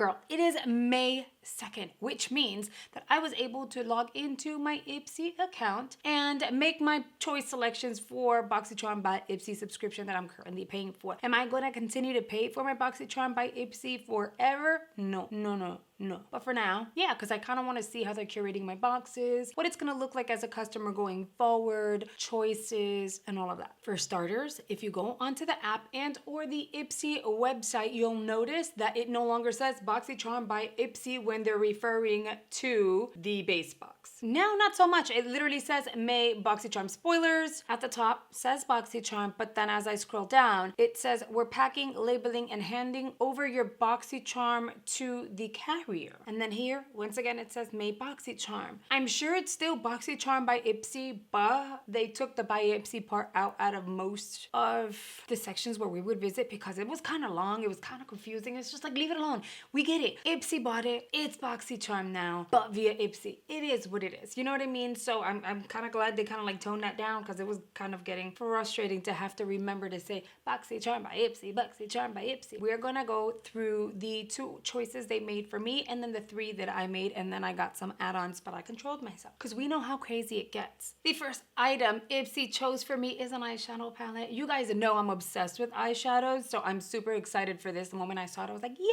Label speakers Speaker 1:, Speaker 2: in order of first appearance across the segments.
Speaker 1: girl, it is May 2nd, which means that I was able to log into my Ipsy account and make my choice selections for Boxycharm by Ipsy subscription that I'm currently paying for. Am I going to continue to pay for my Boxycharm by Ipsy forever? No. But for now, yeah, because I kind of want to see how they're curating my boxes, what it's going to look like as a customer going forward, choices, and all of that. For starters, if you go onto the app and or the Ipsy website, you'll notice that it no longer says Boxycharm by Ipsy when they're referring to the base box. Now, not so much. It literally says May Boxycharm spoilers. At the top says Boxycharm, but then as I scroll down, it says we're packing, labeling, and handing over your Boxycharm to the carrier. And then here, once again, it says May Boxycharm. I'm sure it's still Boxycharm by Ipsy, but they took the by Ipsy part out of most of the sections where we would visit because it was kind of long. It was kind of confusing. It's just like, leave it alone. We get it. Ipsy bought it. It's Boxycharm now, but via Ipsy. It is what it is. You know what I mean? So I'm kind of glad they kind of like toned that down because it was kind of getting frustrating to have to remember to say Boxycharm by Ipsy, Boxycharm by Ipsy. We're going to go through the 2 choices they made for me and then the 3 that I made, and then I got some add-ons, but I controlled myself because we know how crazy it gets. The first item Ipsy chose for me is an eyeshadow palette. You guys know I'm obsessed with eyeshadows, so I'm super excited for this. The moment I saw it, I was like, yay!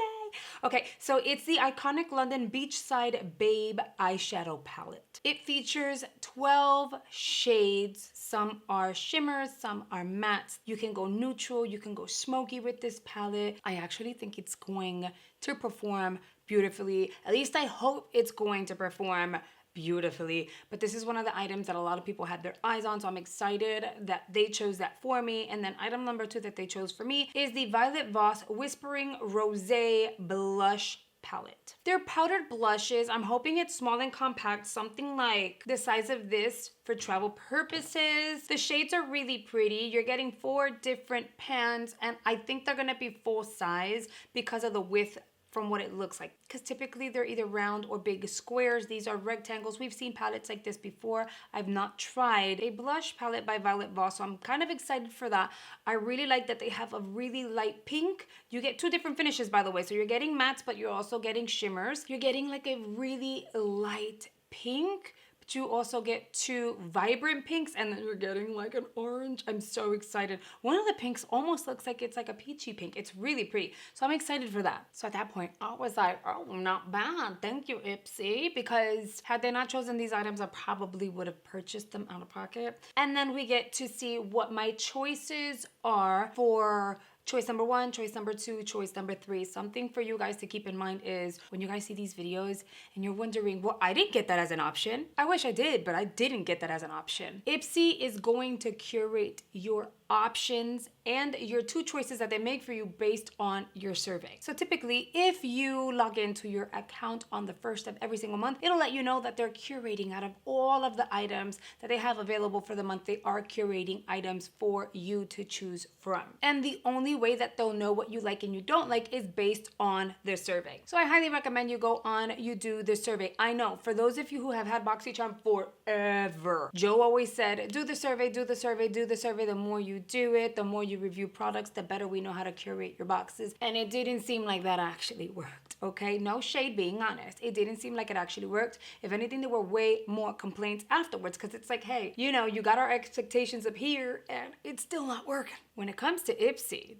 Speaker 1: Okay, so it's the iconic London Beachside Babe eyeshadow palette. It features 12 shades. Some are shimmers, some are mattes. You can go neutral, you can go smoky with this palette. I actually think it's going to perform beautifully. At least I hope it's going to perform beautifully. But this is one of the items that a lot of people had their eyes on, so I'm excited that they chose that for me. And then item number 2 that they chose for me is the Violet Voss Whispering Rosé Blush palette. They're powdered blushes. I'm hoping it's small and compact, something like the size of this for travel purposes. The shades are really pretty. You're getting 4 different pans, and I think they're gonna be full size because of the width from what it looks like, because typically they're either round or big squares. These are rectangles. We've seen palettes like this before. I've not tried a blush palette by Violet Voss, so I'm kind of excited for that. I really like that they have a really light pink. You get 2 different finishes, by the way, so you're getting mattes, but you're also getting shimmers. You're getting like a really light pink, but you also get 2 vibrant pinks, and then you're getting like an orange. I'm so excited. One of the pinks almost looks like it's like a peachy pink. It's really pretty, so I'm excited for that. So at that point, I was like, oh, not bad. Thank you, Ipsy, because had they not chosen these items, I probably would have purchased them out of pocket. And then we get to see what my choices are for choice number 1, choice number 2, choice number 3. Something for you guys to keep in mind is when you guys see these videos and you're wondering, well, I didn't get that as an option. I wish I did, but I didn't get that as an option. Ipsy is going to curate your options and your 2 choices that they make for you based on your survey. So typically, if you log into your account on the 1st of every single month, it'll let you know that they're curating out of all of the items that they have available for the month. They are curating items for you to choose from. And the only way that they'll know what you like and you don't like is based on their survey. So I highly recommend you go on, you do the survey. I know for those of you who have had Boxycharm forever, Joe always said, do the survey, do the survey, do the survey. The more you do it, the more you review products, the better we know how to curate your boxes. And it didn't seem like that actually worked, okay? No shade, being honest. It didn't seem like it actually worked. If anything, there were way more complaints afterwards because it's like, hey, you know, you got our expectations up here and it's still not working. When it comes to Ipsy,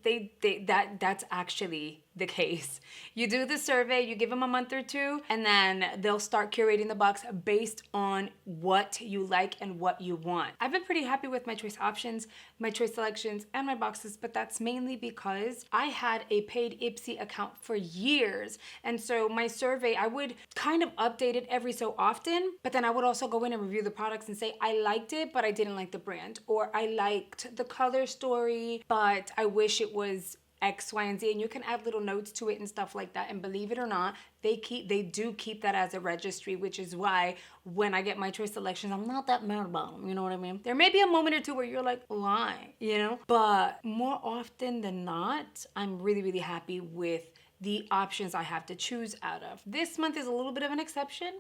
Speaker 1: that's actually the case. You do the survey, you give them a month or 2, and then they'll start curating the box based on what you like and what you want. I've been pretty happy with my choice options, my choice selections, and my boxes, but that's mainly because I had a paid Ipsy account for years. And so my survey, I would kind of update it every so often, but then I would also go in and review the products and say, I liked it, but I didn't like the brand, or I liked the color story, but I wish it was X, Y, and Z, and you can add little notes to it and stuff like that. And believe it or not, they do keep that as a registry, which is why when I get my choice selections, I'm not that mad about them. You know what I mean? There may be a moment or 2 where you're like, why? You know? But more often than not, I'm really, really happy with the options I have to choose out of. This month is a little bit of an exception,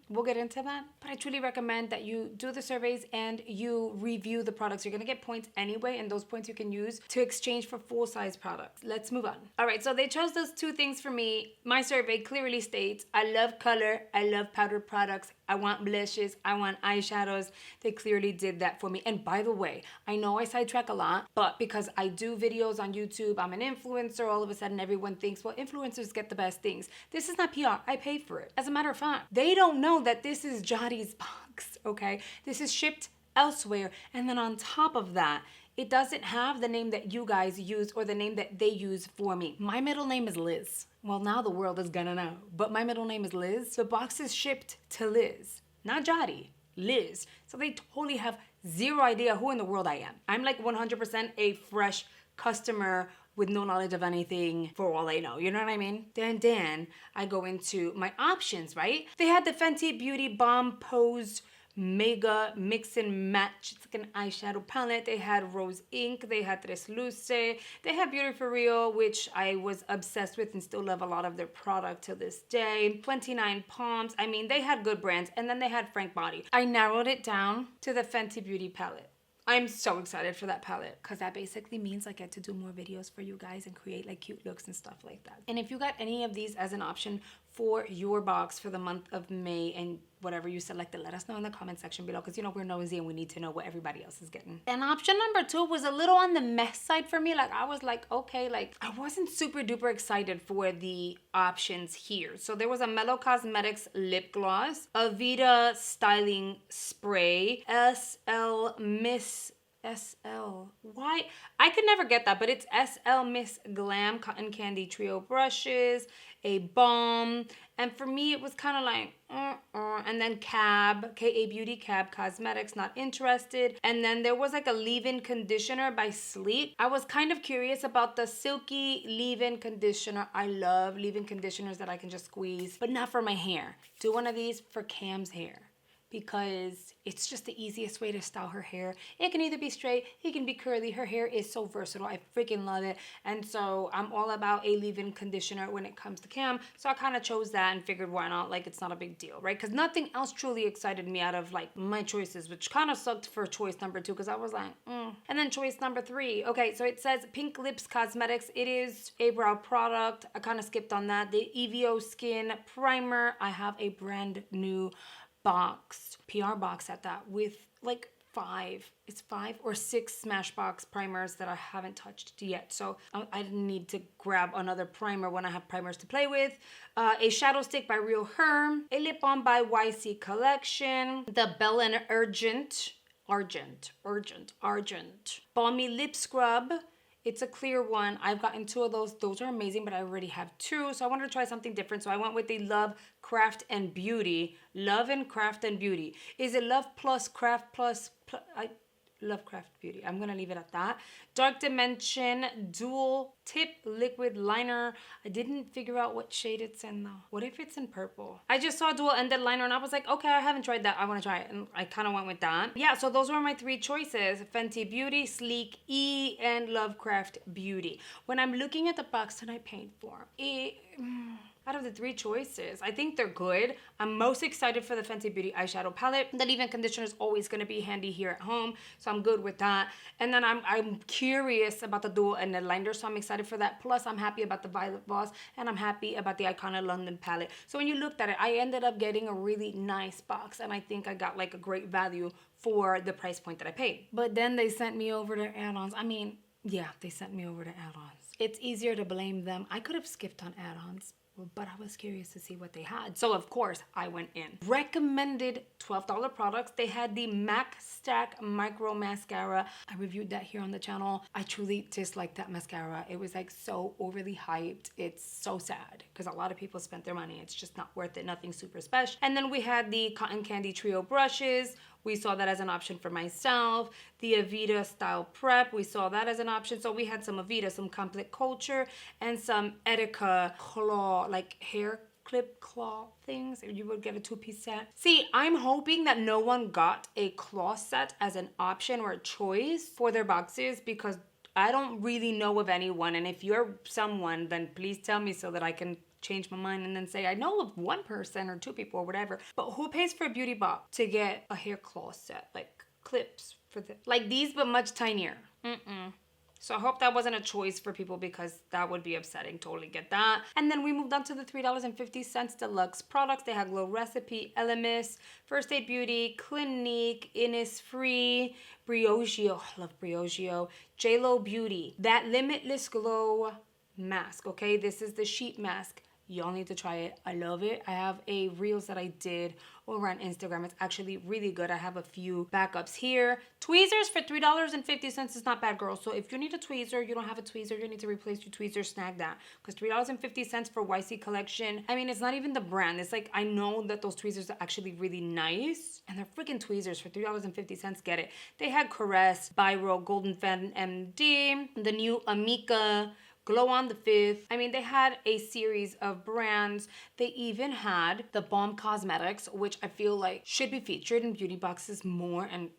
Speaker 1: we'll get into that. But I truly recommend that you do the surveys and you review the products. You're gonna get points anyway, and those points you can use to exchange for full-size products. Let's move on. All right, so they chose those two things for me. My survey clearly states, I love color, I love powder products, I want blushes, I want eyeshadows. They clearly did that for me. And by the way, I know I sidetrack a lot, but because I do videos on YouTube, I'm an influencer, all of a sudden everyone thinks, well, influencers get the best things. This is not PR, I pay for it. As a matter of fact, they don't know that this is Yari's box, okay? This is shipped elsewhere. And then on top of that, it doesn't have the name that you guys use or the name that they use for me. My middle name is Liz. Well, now the world is gonna know, but my middle name is Liz. The box is shipped to Liz, not Yari, Liz. So they totally have zero idea who in the world I am. I'm like 100% a fresh customer with no knowledge of anything for all I know. You know what I mean? Then I go into my options, right? They had the Fenty Beauty Bomb Pose Mega Mix and Match. It's like an eyeshadow palette. They had Rose Ink. They had Tres Luce. They had Beauty For Real, which I was obsessed with and still love a lot of their product to this day. 29 Palms. I mean, they had good brands. And then they had Frank Body. I narrowed it down to the Fenty Beauty palette. I'm so excited for that palette because that basically means I get to do more videos for you guys and create like cute looks and stuff like that. And if you got any of these as an option for your box for the month of May and whatever you selected, let us know in the comment section below because we're nosy and we need to know what everybody else is getting. And option number 2 was a little on the mess side for me. Like I was like, okay, like I wasn't super duper excited for the options here. So there was a Mellow Cosmetics lip gloss, Aveda styling spray, why? I could never get that, but it's SL Miss Glam Cotton Candy Trio brushes, a balm, and for me it was kind of like, and then Cab, K-A Beauty Cab Cosmetics, not interested. And then there was like a leave-in conditioner by Sleek. I was kind of curious about the Silky leave-in conditioner. I love leave-in conditioners that I can just squeeze, but not for my hair. Do one of these for Cam's hair, because it's just the easiest way to style her hair. It can either be straight, it can be curly. Her hair is so versatile. I freaking love it. And so I'm all about a leave-in conditioner when it comes to Cam. So I kind of chose that and figured why not? Like, it's not a big deal, right? Because nothing else truly excited me out of like my choices, which kind of sucked for choice number 2 because I was like, And then choice number 3. Okay, so it says Pink Lips Cosmetics. It is a brow product. I kind of skipped on that. The EVO Skin Primer. I have a brand new box, PR box at that, with like 5 or 6 Smashbox primers that I haven't touched yet. So I didn't need to grab another primer when I have primers to play with. A shadow stick by Real Herm, a lip balm by YC Collection, the Bella and Argent Balmy Lip Scrub. It's a clear one. I've gotten 2 of those. Those are amazing, but I already have 2. So I wanted to try something different. So I went with the Love, Craft, and Beauty. Love and Craft and Beauty. Is it Love plus Craft plus Love, Craft, Beauty. I'm going to leave it at that. Dark Dimension Dual Tip Liquid Liner. I didn't figure out what shade it's in though. What if it's in purple? I just saw dual ended liner and I was like, okay, I haven't tried that. I want to try it. And I kind of went with that. Yeah, so those were my 3 choices. Fenty Beauty, Sleek E, and Lovecraft Beauty. When I'm looking at the box that I paid for, out of the 3 choices, I think they're good. I'm most excited for the Fenty Beauty eyeshadow palette. The leave-in conditioner is always going to be handy here at home, so I'm good with that. And then I'm curious about the dual ended liner, so I'm excited for that. Plus, I'm happy about the Violet Voss, and I'm happy about the Icona London palette. So when you looked at it, I ended up getting a really nice box, and I think I got like a great value for the price point that I paid. But then they sent me over to add-ons. I mean, yeah, they sent me over to add-ons. It's easier to blame them. I could have skipped on add-ons, but I was curious to see what they had. So of course I went in. Recommended $12 products. They had the MAC Stack Micro Mascara. I reviewed that here on the channel. I truly disliked that mascara. It was like so overly hyped. It's so sad because a lot of people spent their money. It's just not worth it. Nothing super special. And then we had the Cotton Candy Trio brushes. We saw that as an option for myself. The Aveda Style Prep, we saw that as an option. So we had some Aveda, some Complete Culture, and some Etika claw, like hair clip claw things. You would get a 2-piece set. See, I'm hoping that no one got a claw set as an option or a choice for their boxes because I don't really know of anyone. And if you're someone, then please tell me so that I can change my mind and then say, I know of one person or two people or whatever. But who pays for a beauty box to get a hair claw set? Like clips for the, like these, but much tinier. So I hope that wasn't a choice for people because that would be upsetting. Totally get that. And then we moved on to the $3.50 deluxe products. They had Glow Recipe, Elemis, First Aid Beauty, Clinique, Innisfree, Briogeo. I love Briogeo. JLo Beauty. That Limitless Glow mask, okay? This is the sheet mask. Y'all need to try it. I love it. I have a reels that I did over on Instagram. It's actually really good. I have a few backups here. Tweezers for $3.50 is not bad, girls. So if you need a tweezer, you don't have a tweezer, you need to replace your tweezer, snag that. Because $3.50 for YC Collection, I mean, it's not even the brand. It's like, I know that those tweezers are actually really nice. And they're freaking tweezers for $3.50. Get it. They had Caress, Biro, Golden Fen MD, the new Amika, Glow on the 5th. I mean, they had a series of brands. They even had the Balm Cosmetics, which I feel like should be featured in beauty boxes more and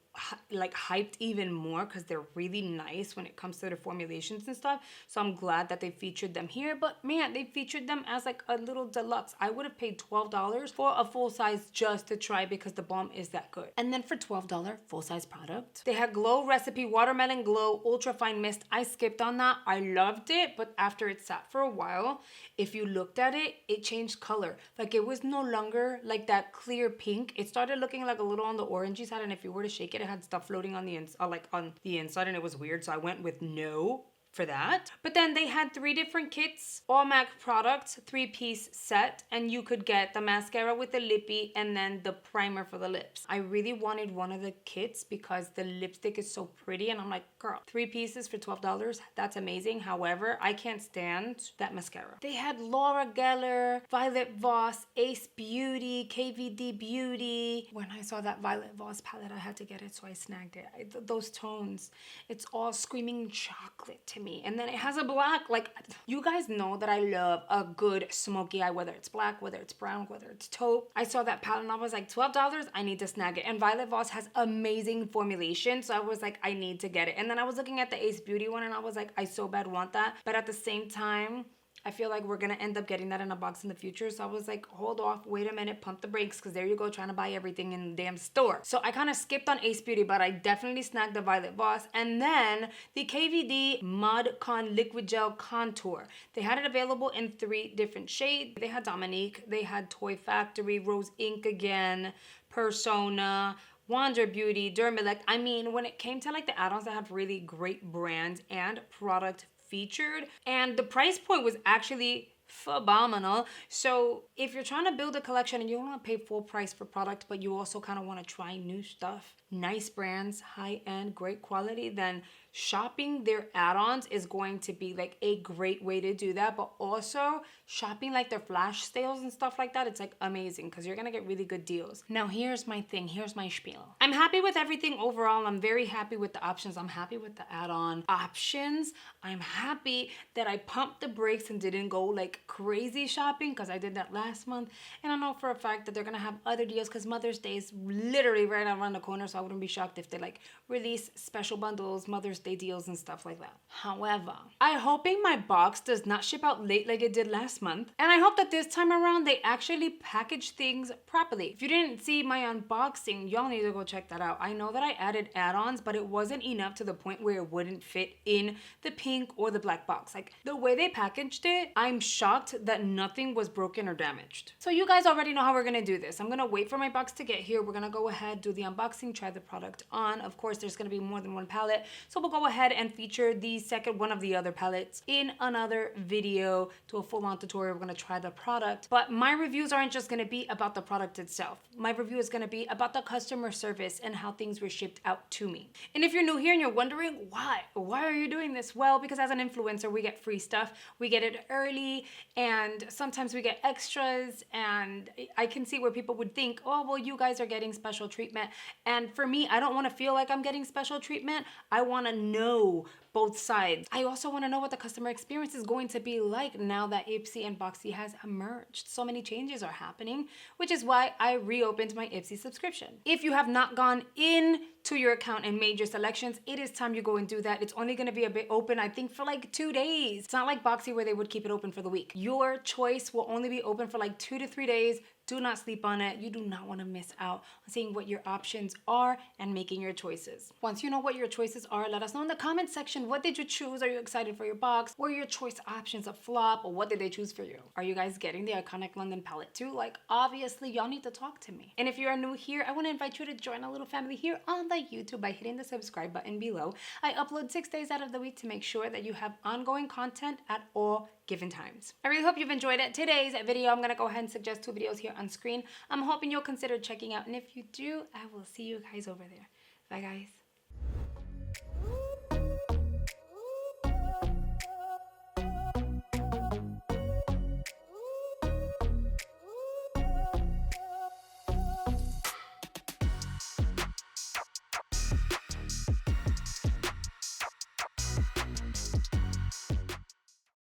Speaker 1: like hyped even more because they're really nice when it comes to their formulations and stuff. So I'm glad that they featured them here. But man, they featured them as like a little deluxe. I would have paid $12 for a full size just to try because the balm is that good. And then for $12 full size product, they had Glow Recipe Watermelon Glow Ultra Fine Mist. I skipped on that. I loved it, but after it sat for a while, if you looked at it, it changed color. Like it was no longer like that clear pink. It started looking like a little on the orangey side, and if you were to shake it, it had stuff floating on the inside, and it was weird. So I went with no for that. But then they had 3 different kits, all MAC products, 3-piece set, and you could get the mascara with the lippy and then the primer for the lips. I really wanted one of the kits because the lipstick is so pretty, and I'm like, girl, 3 pieces for $12, that's amazing. However, I can't stand that mascara. They had Laura Geller, Violet Voss, Ace Beauty, KVD Beauty. When I saw that Violet Voss palette, I had to get it, so I snagged it. Those tones, it's all screaming chocolate to me. And then it has a black, like, you guys know that I love a good smoky eye, whether it's black, whether it's brown, whether it's taupe. I saw that palette and I was like, $12, I need to snag it. And Violet Voss has amazing formulation, so I was like, I need to get it. And then I was looking at the Ace Beauty one and I was like, I so bad want that. But at the same time, I feel like we're gonna end up getting that in a box in the future. So I was like, hold off, wait a minute, pump the brakes, because there you go, trying to buy everything in the damn store. So I kind of skipped on Ace Beauty, but I definitely snagged the Violet Voss. And then the KVD Mud Con Liquid Gel Contour. They had it available in 3 different shades. They had Dominique, they had Toy Factory, Rose Ink again, Persona, Wander Beauty, Dermalect. I mean, when it came to like the add-ons, that have really great brands and product featured, and the price point was actually phenomenal. So if you're trying to build a collection and you don't want to pay full price for product, but you also kind of want to try new stuff, nice brands, high-end, great quality, then shopping their add-ons is going to be like a great way to do that. But also shopping like their flash sales and stuff like that, it's like amazing because you're gonna get really good deals. Now here's my thing, here's my spiel. I'm happy with everything overall. I'm very happy with the options. I'm happy with the add-on options. I'm happy that I pumped the brakes and didn't go like crazy shopping because I did that last month. And I know for a fact that they're gonna have other deals because Mother's Day is literally right around the corner, so I wouldn't be shocked if they like release special bundles, Mother's Day deals and stuff like that. However, I'm hoping my box does not ship out late like it did last month, and I hope that this time around they actually package things properly. If you didn't see my unboxing, y'all need to go check that out. I know that I added add-ons, but it wasn't enough to the point where it wouldn't fit in the pink or the black box. Like the way they packaged it, I'm shocked that nothing was broken or damaged. So you guys already know how we're gonna do this. I'm gonna wait for my box to get here. We're gonna go ahead, do the unboxing, try the product on. Of course, there's gonna be more than one palette, so we'll go ahead and feature the second one of the other palettes in another video, to a full-on tutorial. We're gonna try the product, but my reviews aren't just gonna be about the product itself. My review is gonna be about the customer service and how things were shipped out to me. And if you're new here and you're wondering why are you doing this? Well, because as an influencer, we get free stuff, we get it early, and sometimes we get extras, and I can see where people would think, oh, well, you guys are getting special treatment. And for me, I don't wanna feel like I'm getting special treatment. I wanna know both sides. I also want to know what the customer experience is going to be like now that Ipsy and Boxy has emerged. So many changes are happening, which is why I reopened my Ipsy subscription. If you have not gone in to your account and made your selections, it is time you go and do that. It's only going to be a bit open, I think, for like 2 days. It's not like Boxy where they would keep it open for the week. Your choice will only be open for like 2 to 3 days. Do not sleep on it. You do not want to miss out on seeing what your options are and making your choices. Once you know what your choices are, let us know in the comment section. What did you choose? Are you excited for your box? Were your choice options a flop? Or what did they choose for you? Are you guys getting the iconic London palette too? Like, obviously, y'all need to talk to me. And if you are new here, I want to invite you to join a little family here on the YouTube by hitting the subscribe button below. I upload 6 days out of the week to make sure that you have ongoing content at all given times. I really hope you've enjoyed it. Today's video, I'm gonna go ahead and suggest 2 videos here on screen. I'm hoping you'll consider checking out, and if you do, I will see you guys over there. Bye guys.